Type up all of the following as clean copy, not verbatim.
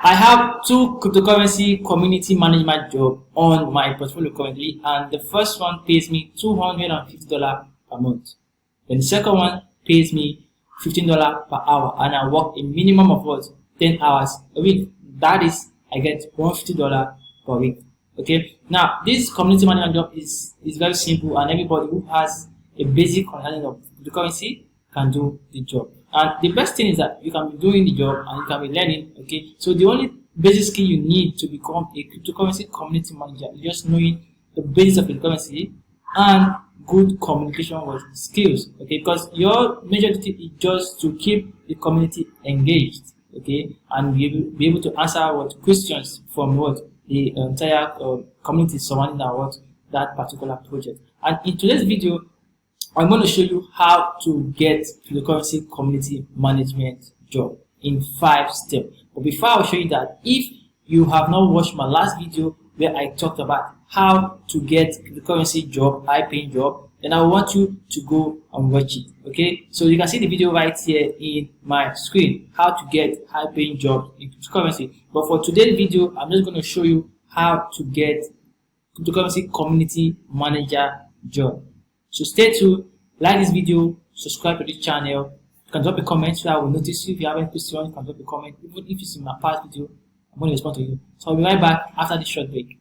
I have two cryptocurrency community management job on my portfolio currently, and the first one pays me $250 per month. Then the second one pays me $15 per hour, and I work a minimum of what 10 hours a week. That is, I get $150 per week. Okay. Now this community management job is very simple, and everybody who has a basic understanding of cryptocurrency can do the job. And the best thing is that you can be doing the job and you can be learning. Okay, so the only basic skill you need to become a cryptocurrency community manager is just knowing the basics of cryptocurrency and good communication with skills. Okay, because your major duty is just to keep the community engaged. Okay, and be able to answer what questions from what the entire community surrounding that particular project. And in today's video, I'm going to show you how to get cryptocurrency community management job in 5 steps. But before I show you that, if you have not watched my last video where I talked about how to get cryptocurrency job, high-paying job, then I want you to go and watch it. Okay, so you can see the video right here in my screen, how to get high-paying jobs in cryptocurrency. But for today's video, I'm just going to show you how to get cryptocurrency community manager job. So stay tuned, like this video, subscribe to this channel. You can drop a comment so I will notice you. If you have any question, you can drop a comment. Even if it's in my past video, I'm going to respond to you. So I'll be right back after this short break.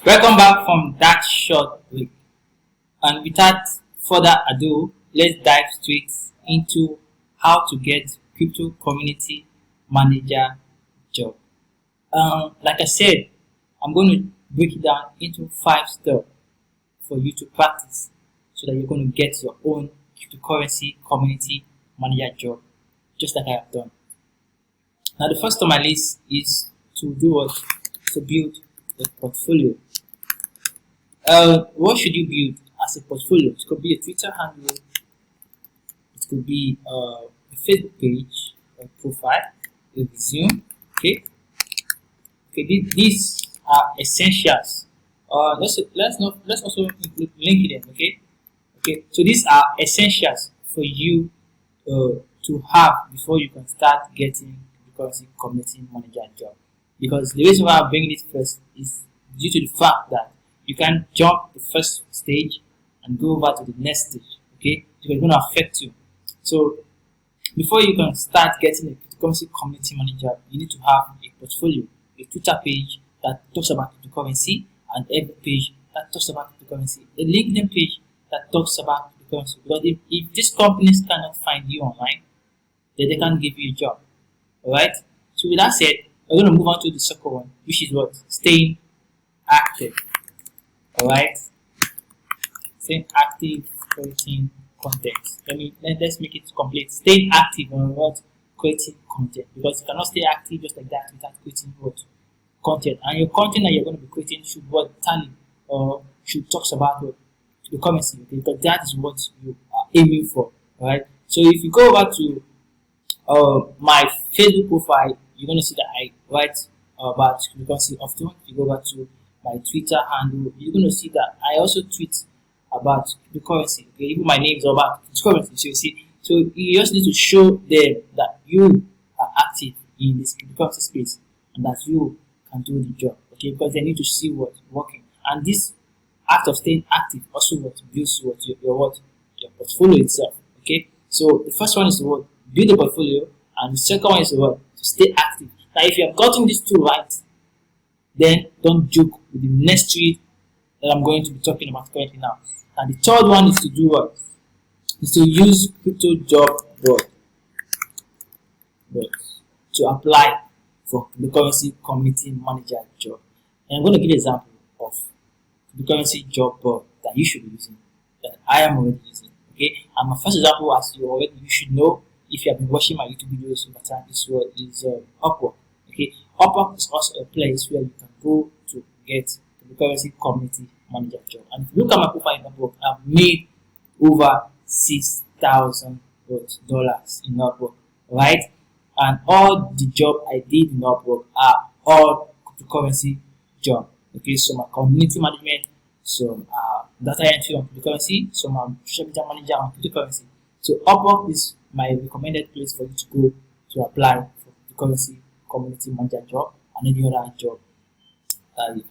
Welcome back from that short break. And without further ado, let's dive straight into how to get crypto community manager job. Like I said, I'm going to break it down into 5 steps for you to practice so that you're going to get your own cryptocurrency community manager job, just like I have done. Now, the first on my list is to do what? To build a portfolio. What should you build as a portfolio? It could be a Twitter handle, it could be a Facebook page, a profile, a resume. Okay. These are essentials. Let's also include LinkedIn. Okay. So these are essentials for you to have before you can start getting the currency community manager job. Because the reason why I'm bringing this first is due to the fact that you can jump the first stage and go over to the next stage. Okay, so it's going to affect you. So before you can start getting a cryptocurrency community manager, you need to have a portfolio, a Twitter page that talks about cryptocurrency, and every page that talks about cryptocurrency, a LinkedIn page that talks about cryptocurrency. Because if these companies cannot find you online, then they can't give you a job. Alright? So with that said, we're going to move on to the second one, which is what? Staying active. Alright? Staying active, creating content. Let's make it complete. Staying active on what? Creating content. Because you cannot stay active just like that without creating what? Content. And your content that you're going to be creating should what? Tally or should talk about what? The currency. Okay? Because that is what you are aiming for. Alright? So if you go over to my Facebook profile, you're going to see that I write about the currency often. If you go over to my Twitter handle, you're going to see that I also tweet about the currency. Okay, even my name is about the currency. So you see, so you just need to show them that you are active in this currency space and that you can do the job. Okay, because they need to see what's working. And this act of staying active also what builds what your portfolio itself. Okay, so the first one is to what? Build a portfolio, and the second one is to what? To stay active. Now, if you have gotten these two right, then don't joke with the next 3 that I'm going to be talking about currently now. And the third one is to do what? Is to use crypto job board to apply for the currency community manager job. And I'm going to give an example of the currency job board that you should be using, that I am already using. Okay, and my first example, as you should know if you have been watching my YouTube videos over time, is Upwork. Okay, Upwork is also a place where you can go to get the currency community manager job. And if you look at my profile in Upwork, I've made over $6,000 in Upwork, right? And all the job I did in Upwork are all cryptocurrency job. Okay, so my community management some data entry on cryptocurrency, some social media manager on cryptocurrency. So Upwork is my recommended place for you to go to apply for cryptocurrency community manager job and any other job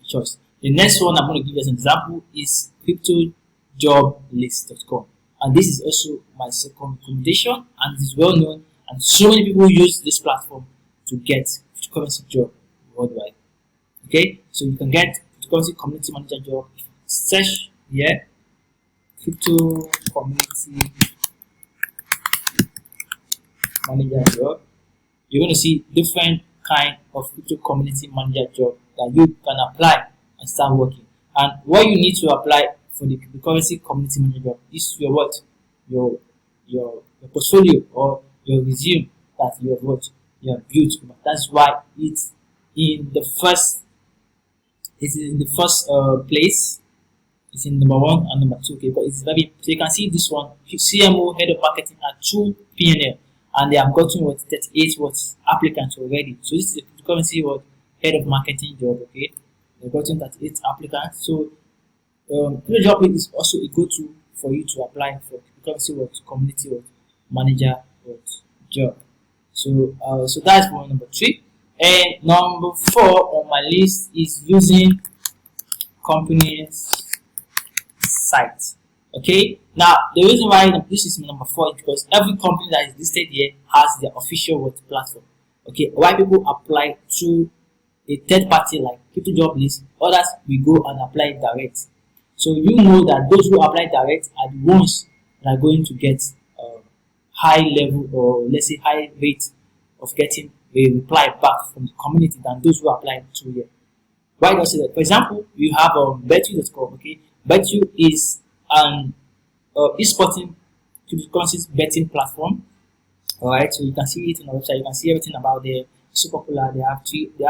choice. The next one I'm going to give you as an example is cryptojoblist.com, and this is also my second recommendation, and it is well known, and so many people use this platform to get cryptocurrency job worldwide. Okay, so you can get cryptocurrency community manager job. Search here crypto community manager job. You're going to see different kind of crypto community manager job that you can apply and start working. And what you need to apply for the cryptocurrency community manager job is your what? Your portfolio or your resume that you have what you have built. That's why it's in the first place. It's in number 1 and number 2. Okay, but it's very, so you can see this one, CMO head of marketing at 2 PNL, and they have gotten what 38 applicants already. So this is the cryptocurrency head of marketing job. Okay, they've gotten 38 applicants. So the job is also a go-to for you to apply for cryptocurrency community manager job. So so that's for number 3. And number 4 on my list is using companies site. Okay, now the reason why this is number 4 is because every company that is listed here has their official platform. Okay, why people apply to a third party like CryptoJoblist, others we go and apply direct. So you know that those who apply direct are the ones that are going to get high level, or let's say high rate of getting a reply back from the community than those who apply to here. Why do I say that? For example, you have Betu.com. Okay, Betu is an e-sporting cryptocurrency betting platform. Alright, so you can see it on the website. You can see everything about them. Super popular. They have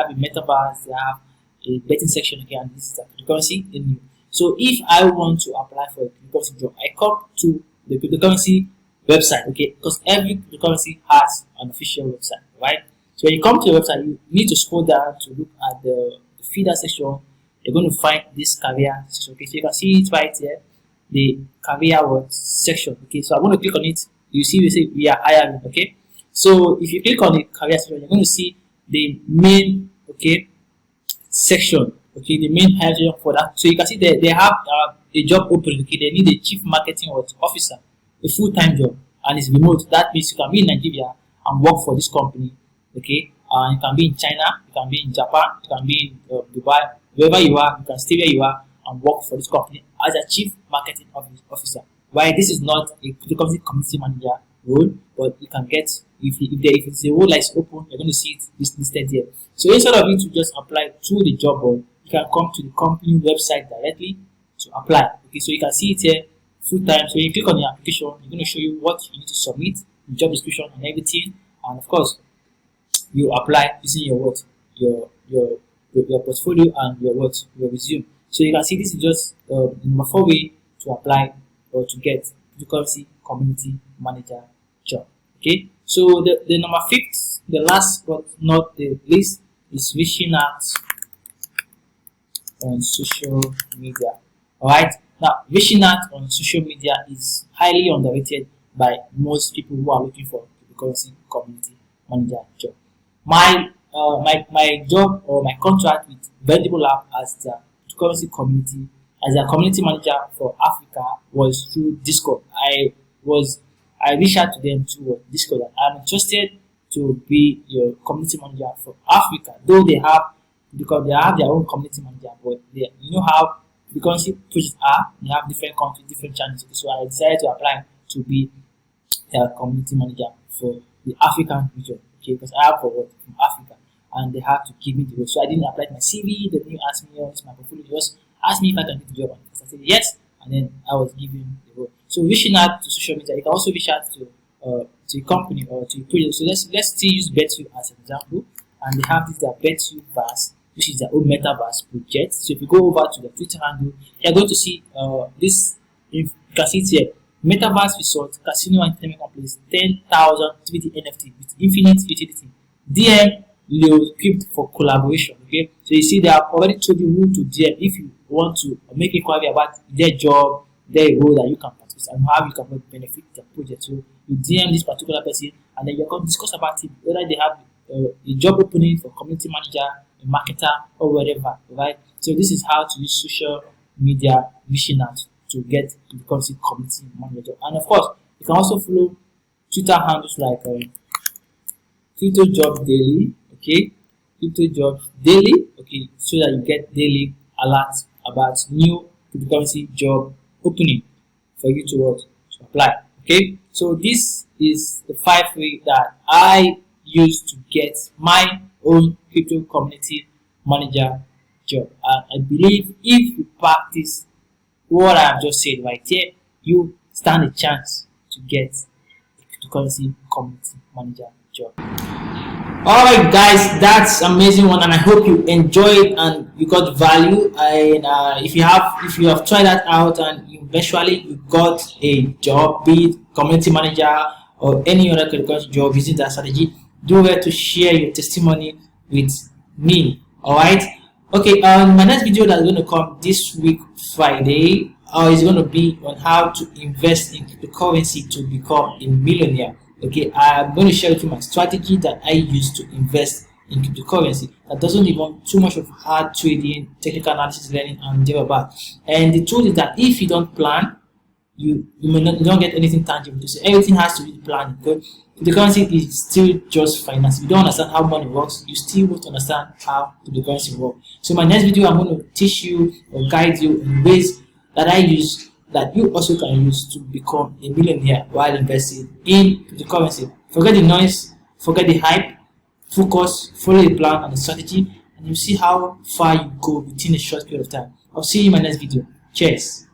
a metaverse. They have a betting section. Okay, and this is a cryptocurrency in you. So if I want to apply for a cryptocurrency job, I come to the cryptocurrency website. Okay, because every cryptocurrency has an official website, right? So when you come to the website, you need to scroll down to look at the feeder section. You're going to find this career section. Okay, so you can see it right here, the career section. Okay, so I'm going to click on it. You see, we say we are hiring. Okay, so if you click on the career section, you're going to see the main section. Okay, the main hiring for that. So you can see they have a job opening. Okay, they need a chief marketing officer, a full-time job, and it's remote. That means you can be in Nigeria and work for this company. Okay, you can be in China, you can be in Japan, you can be in Dubai, wherever you are, you can stay where you are and work for this company as a chief marketing officer. Why this is not a community manager role, but you can get if it's a role that is open, you're going to see it listed here. So instead of you to just apply to the job board, you can come to the company website directly to apply. Okay, so you can see it here full time. So you click on the application, you're going to show you what you need to submit, the job description and everything, and of course you apply using your portfolio and your resume. So you can see this is just number 4 way to apply or to get cryptocurrency community manager job. Okay, so the number 5th, the last but not the least, is reaching out on social media. Alright, now reaching out on social media is highly underrated by most people who are looking for cryptocurrency community manager job. My job or my contract with Vendible Lab as the cryptocurrency community as a community manager for Africa was through Discord. I reached out to them through Discord. I'm interested to be your community manager for Africa, though they have their own community manager, but you know how the currency projects are, they have different countries, different channels. So I decided to apply to be their community manager for the African region. Okay, because I have from Africa and they have to give me the role. So I didn't apply my CV, they didn't ask me what's my portfolio, just asked me if I can do the job. And I said yes, and then I was given the role. So reaching out to social media, you can also reach out to a company or to a project. So let's still use Betu as an example, and they have this their Betu Verse, which is their own metaverse project. So if you go over to the Twitter handle, you're going to see this. You can see it here. Metaverse Resort Casino and Entertainment Complex 10,000 3D NFT with infinite utility. DM equipped for collaboration. Okay, so you see they have already told you who to DM if you want to make inquiry about their job, their role that you can participate and how you can benefit the project. So you DM this particular person and then you're going to discuss about it, whether they have a job opening for community manager, a marketer, or whatever, right? So this is how to use social media reaching out to get to become a community manager. And of course, you can also follow Twitter handles like Crypto Job Daily, okay, Crypto Jobs Daily, okay, so that you get daily alerts about new cryptocurrency job opening for you to what to apply. Okay, so this is the 5 ways that I use to get my own crypto community manager job. And I believe if you practice what I have just said right here, you stand a chance to get a cryptocurrency community manager job. Alright guys, that's amazing one and I hope you enjoyed and you got value. And if you have tried that out and eventually you got a job, be it community manager or any other cryptocurrency job using that strategy, do well to share your testimony with me. Alright, okay, my next video that's going to come this week Friday is going to be on how to invest in cryptocurrency to become a millionaire. Okay, I'm going to share with you my strategy that I use to invest in cryptocurrency that doesn't involve too much of hard trading, technical analysis, learning, and thereabout. And the truth is that if you don't plan, you don't get anything tangible to say. Everything has to be planned. Because cryptocurrency is still just finance. If you don't understand how money works, you still won't understand how cryptocurrency works. So my next video, I'm going to teach you or guide you in ways that I use that you also can use to become a millionaire while investing in cryptocurrency. Forget the noise, forget the hype, focus, follow the plan and the strategy, and you see how far you go within a short period of time. I'll see you in my next video. Cheers.